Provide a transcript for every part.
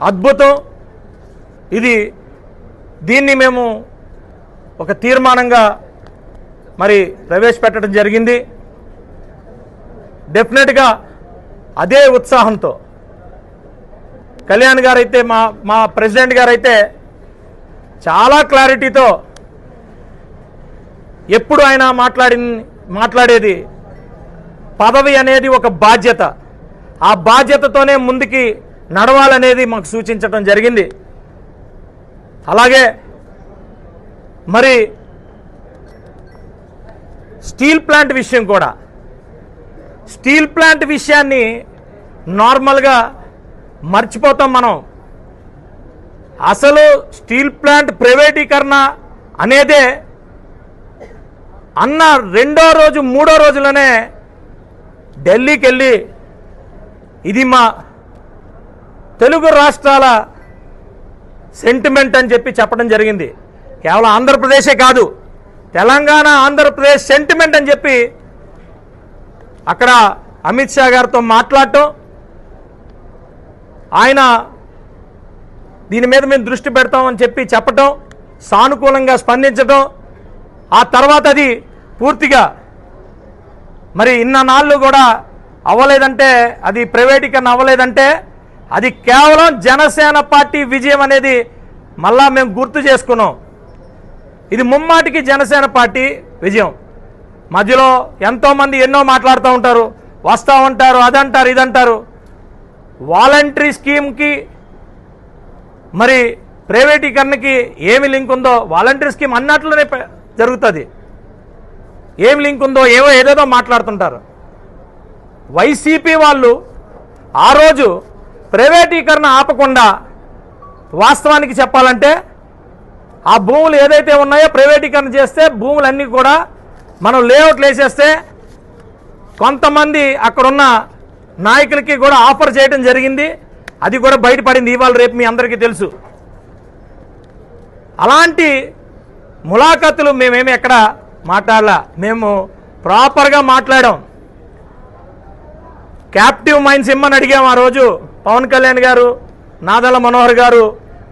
అద్భుతం. దీన్ని మేము ఒక తీర్మానంగా మరి ప్రవేశపెట్టడం జరిగింది. డెఫినెట్గా అదే ఉత్సాహంతో కళ్యాణ్ గారు అయితే మా ప్రెసిడెంట్ గారు అయితే చాలా క్లారిటీతో ఎప్పుడు ఆయన మాట్లాడేది పదవి అనేది ఒక బాధ్యత, ఆ బాధ్యతతోనే ముందుకి నడవాలనేది మాకు సూచించడం జరిగింది. అలాగే మరి స్టీల్ ప్లాంట్ విషయం కూడా, స్టీల్ ప్లాంట్ విషయాన్ని నార్మల్గా మర్చిపోతాం మనం. అసలు స్టీల్ ప్లాంట్ ప్రైవేటీకరణ అనేదే అన్న రెండో రోజు మూడో రోజులోనే ఢిల్లీకి వెళ్ళి ఇది మా తెలుగు రాష్ట్రాల సెంటిమెంట్ అని చెప్పడం జరిగింది. కేవలం ఆంధ్రప్రదేశే కాదు, తెలంగాణ ఆంధ్రప్రదేశ్ సెంటిమెంట్ అని చెప్పి అక్కడ అమిత్ షా గారితో మాట్లాడటం, ఆయన దీని మీద మేము దృష్టి పెడతామని చెప్పటం, సానుకూలంగా స్పందించడం, ఆ తర్వాత అది పూర్తిగా మరి ఇన్నాళ్ళు కూడా అవ్వలేదంటే, అది ప్రైవేటీకరణ అవ్వలేదంటే అది కేవలం జనసేన పార్టీ విజయం అనేది మళ్ళా మేము గుర్తు చేసుకున్నాం. ఇది ముమ్మాటికి జనసేన పార్టీ విజయం. మధ్యలో ఎంతోమంది ఎన్నో మాట్లాడుతూ ఉంటారు, వస్తూ ఉంటారు, అదంటారు ఇదంటారు. వాలంటరీ స్కీమ్కి మరి ప్రైవేటీకరణకి ఏమి లింక్ ఉందో, వాలంటరీ స్కీమ్ అన్నట్లునే జరుగుతుంది. ఏం లింక్ ఉందో ఏదేదో మాట్లాడుతుంటారు. వైసీపీ వాళ్ళు ఆ రోజు ప్రైవేటీకరణ ఆపకుండా, వాస్తవానికి చెప్పాలంటే ఆ భూములు ఏదైతే ఉన్నాయో ప్రైవేటీకరణ చేస్తే భూములన్నీ కూడా మనం లేఅవుట్లు వేసేస్తే కొంతమంది అక్కడున్న నాయకులకి కూడా ఆఫర్ చేయడం జరిగింది. అది కూడా బయటపడింది ఇవాళ రేపు మీ అందరికీ తెలుసు. అలాంటి ములాఖతులు మేమేమి ఎక్కడ మాట్లాడలా, మేము ప్రాపర్గా మాట్లాడాం. క్యాప్టివ్ మైన్స్ ఇమ్మని అడిగాం. ఆ రోజు పవన్ కళ్యాణ్ గారు, నాదెళ్ల మనోహర్ గారు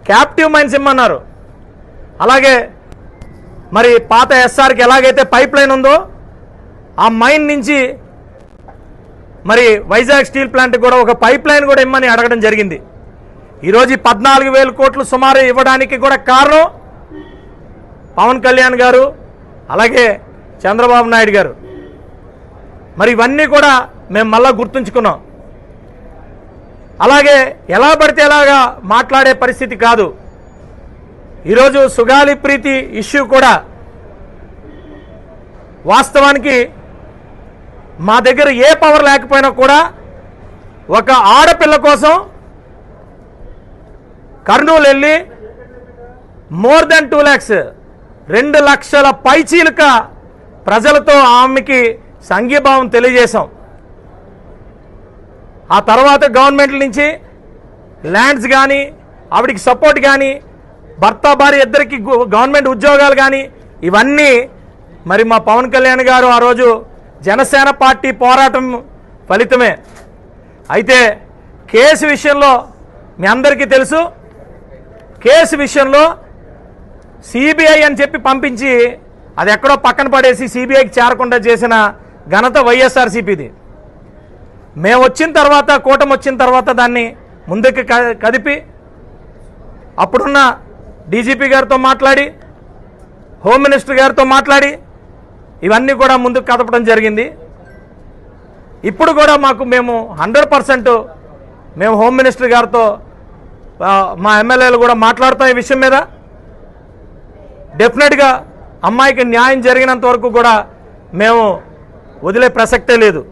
క్యాప్టివ్ మైన్స్ ఇమ్మన్నారు. అలాగే మరి పాత ఎస్ఆర్కి ఎలాగైతే పైప్ లైన్ ఉందో ఆ మైన్ నుంచి మరి వైజాగ్ స్టీల్ ప్లాంట్ కూడా ఒక పైప్ లైన్ కూడా ఇమ్మని అడగడం జరిగింది. ఈరోజు 14,000 కోట్లు సుమారు ఇవ్వడానికి కూడా కారణం పవన్ కళ్యాణ్ గారు, అలాగే చంద్రబాబు నాయుడు గారు. మరి ఇవన్నీ కూడా మేము మళ్ళా గుర్తుంచుకున్నాం. అలాగే ఎలా పడితే ఎలాగా మాట్లాడే పరిస్థితి కాదు. ఈరోజు సుగాలి ప్రీతి ఇష్యూ కూడా వాస్తవానికి మా దగ్గర ఏ పవర్ లేకపోయినా కూడా ఒక ఆడపిల్ల కోసం కర్నూలు వెళ్ళి మోర్ దెన్ 2 lakhs 2 లక్షల పైచీలక ప్రజలతో ఆమెకి సంఘీభావం తెలియజేశాం. ఆ తర్వాత గవర్నమెంట్ల నుంచి ల్యాండ్స్ కానీ, ఆవిడికి సపోర్ట్ కానీ, భర్త భార్య ఇద్దరికి గవర్నమెంట్ ఉద్యోగాలు కానీ, ఇవన్నీ మరి మా పవన్ కళ్యాణ్ గారు ఆ రోజు జనసేన పార్టీ పోరాటం ఫలితమే. అయితే కేసు విషయంలో మీ అందరికీ తెలుసు, కేసు విషయంలో సిబిఐ అని చెప్పి పంపించి అది ఎక్కడో పక్కన పడేసి సిబిఐకి చేరకుండా చేసిన ఘనత వైఎస్ఆర్సీపీది. మేము వచ్చిన తర్వాత, కూటమి వచ్చిన తర్వాత దాన్ని ముందుకు కదిపి అప్పుడున్న డీజీపీ గారితో మాట్లాడి, హోమ్ మినిస్టర్ గారితో మాట్లాడి ఇవన్నీ కూడా ముందుకు కదపడం జరిగింది. ఇప్పుడు కూడా మేము 100% మేము హోమ్ మినిస్టర్ గారితో మా ఎమ్మెల్యేలు కూడా మాట్లాడుతాం ఈ విషయం మీద. డెఫినెట్గా అమ్మాయికి న్యాయం జరిగినంత వరకు కూడా మేము వదిలే ప్రసక్తే లేదు.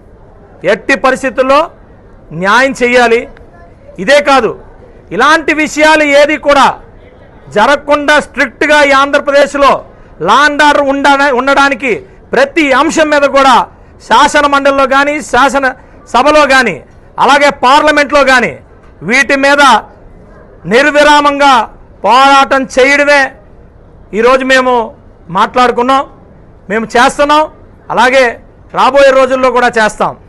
ఎట్టి పరిస్థితుల్లో న్యాయం చేయాలి. ఇదే కాదు, ఇలాంటి విషయాలు ఏది కూడా జరగకుండా స్ట్రిక్ట్గా ఈ ఆంధ్రప్రదేశ్లో లా అండ్ ఆర్డర్ ఉండడానికి ప్రతి అంశం మీద కూడా శాసన మండలిలో కానీ, శాసన సభలో కానీ, అలాగే పార్లమెంట్లో కానీ వీటి మీద నిర్విరామంగా పోరాటం చేయడమే ఈరోజు మేము మాట్లాడుకున్నాం, మేము చేస్తున్నాం, అలాగే రాబోయే రోజుల్లో కూడా చేస్తాం.